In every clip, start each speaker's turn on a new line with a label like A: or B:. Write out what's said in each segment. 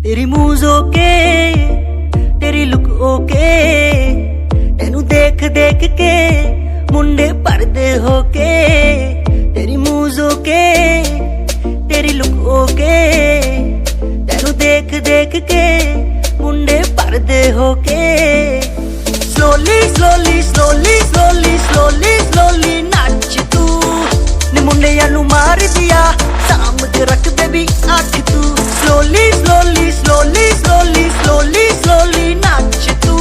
A: तेरी मूज़ ओके, तेरी look okay, तेनू देख देख के मुंडे परदे होके। तेरी मूज़ ओके, तेरी लुक ओके, तेनू देख देख के मुंडे परदे होके। Slowly slowly slowly slowly slowly slowly नाच तू ने मुंडियां नू मार दिया, साम के रख बेबी अख तू। Slowly slowly slowly slowly slowly slowly नाच तू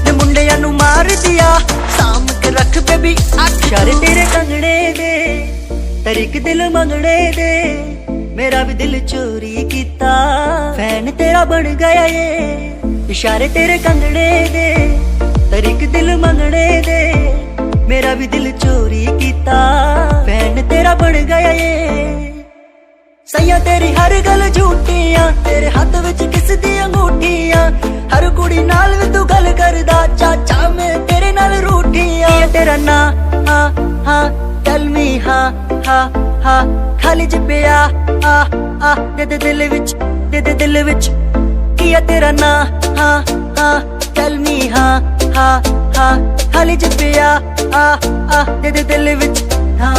A: ने मुंडियां नू मार दिया, साम के रख बेबी अख। इशारे तेरे कंगने दे तरीक दिल मंगने दे, मेरा भी दिल चोरी किता, फैन तेरा बन गया ये। इशारे तेरे कंगने दे तरीक दिल मंगने दे, मेरा भी दिल चोरी किता, फैन तेरा बन गया ये। सैया तेरी हर गल झूठियां, तेरे हाथ विच किस दी अंगूठियां, हर कुड़ी नाल भी तू गल करदा, चाचा मैं तेरे नाल रूठियां। तेरा ना हा हा टेल मी हा हा हा, खाली च पिया आ दे दे दिल विच, दे दे दिल विच। किया तेरा ना हा हा टेल मी हा हा हा, खाली च पिया आ दे दे दिल विच हा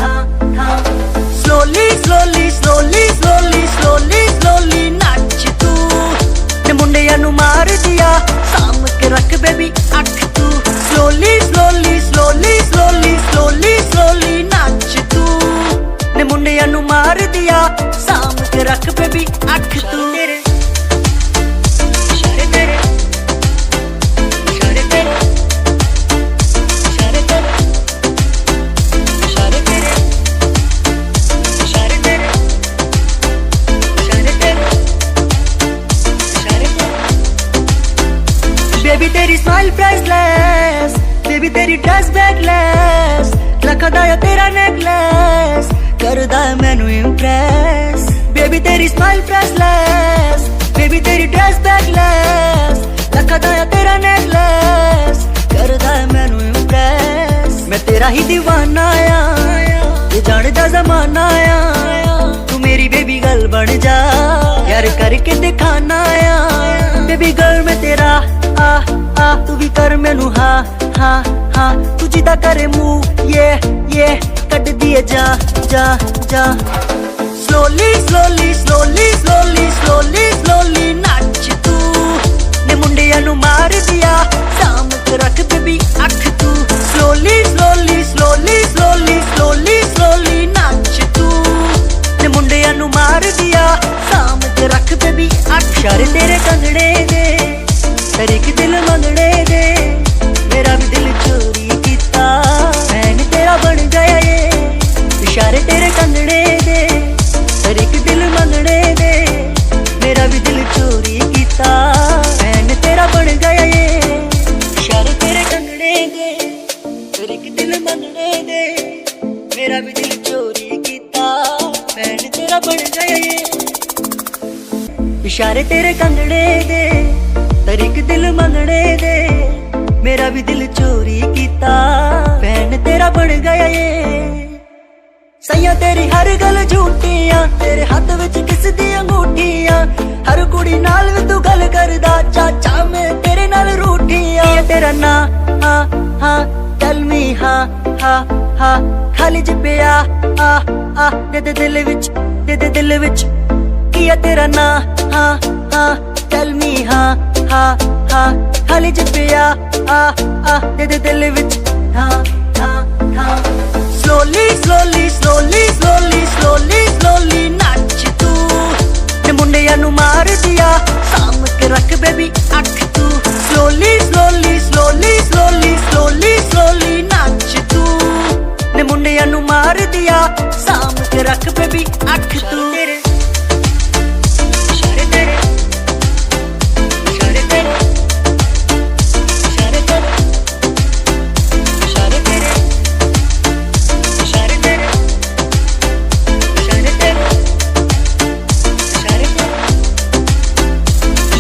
A: हा हा। Slowly slowly slowly slowly slowly slowly नाच तू ने मुंडियां नू मार दिया, साम के रख बेबी अख तू। Slowly slowly slowly slowly slowly slowly नाच तू ने मुंडियां नू मार दिया, साम के रख बेबी अख तू। बेबी तेरी स्माइल प्राइसलेस, बेबी तेरी ड्रेस बैगलेस, लखा दा या तेरा नेकलेस करदा मैनू इम्प्रेस। बेबी तेरी स्माइल प्राइसलेस, बेबी तेरी ड्रेस बैगलेस, लखा दा या तेरा नेकलेस करदा मैनू इम्प्रेस। मैं तेरा ही दीवाना आया, ये जानदा जमाना आया, तू मेरी बेबी गर्ल बन जा, यार करके दिखाना आया। बेबी गर्ल मैं तेरा तू भी कर मैनू हा हा हा, तू जिदा करे मुंह ये कट दिए जा जा जा। Slowly slowly slowly slowly slowly slowly नाच तू ने मुंडियां नू मार दिया, साम के रख बेबी अख तू। Slowly slowly slowly slowly slowly slowly नाच तू ने मुंडियां नू मार दिया, साम के रख बेबी अख। इशारे तेरे कंगने दे तरीक दिल मंगने दे, मेरा भी दिल चोरी किता, फैन तेरा बन गया ये। इशारे तेरे कंगने दे तरीक दिल मंगने दे, मेरा भी दिल चोरी किता, फैन तेरा बन गया ये। इशारे तेरे कंगने दे तरीक दिल मंगने दे, मेरा भी दिल चोरी किता, फैन तेरा बन गया ये। इशारे तेरे कंगने दे तरीक दिल मंगने दे, मेरा भी दिल चोरी किता, फैन तेरा बन गया ये। सैया तेरी हर गल झूठियां, तेरे हाथ विच किस दी अंगूठियां, हर कुड़ी नाल भी तू गल करदा, चाचा मैं तेरे नाल रूठियां। तेरा ना हा हा टेल मी हा हा हा, खाली च पिया आ दे दे दिल विच, दे दे दिल विच। किया तेरा ना हा हा टेल मी हा हा हा, खाली च पिया आ दे दे दिल विच हा हा हा। Slowly slowly slowly slowly slowly slowly नाच तू ने मुंडियां नू मार दिया, साम के रख बेबी अख तू। स्लोली प्यार दिया साम के रख बेबी अख तू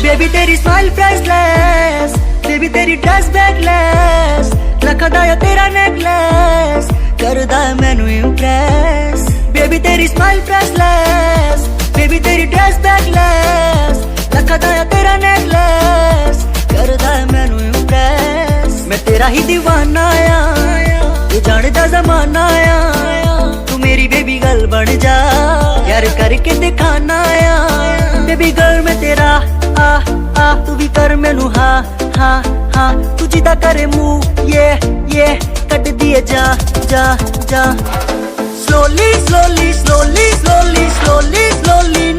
A: बेबी तेरी स्माइल प्राइसलेस बेबी तेरी ड्रेस बैगलेस लखा दा या तेरा नेकलेस करदा है मैनू इम्प्रेस बेबी तेरी स्माइल प्राइसलेस बेबी तेरी ड्रेस बैगलेस लखा दा या तेरा नेकलेस करदा है मैनू इम्प्रेस मैं तेरा ही दीवाना आ तू जानदा जमाना आ तू मेरी बेबी गर्ल बन जा यार करके दिखाना आ बेबी गर्ल मैं तेरा तू भी कर मैनू हाँ हाँ हाँ तू जिदा करे मुँह ये कट दिए जा जा जा slowly slowly slowly slowly slowly slowly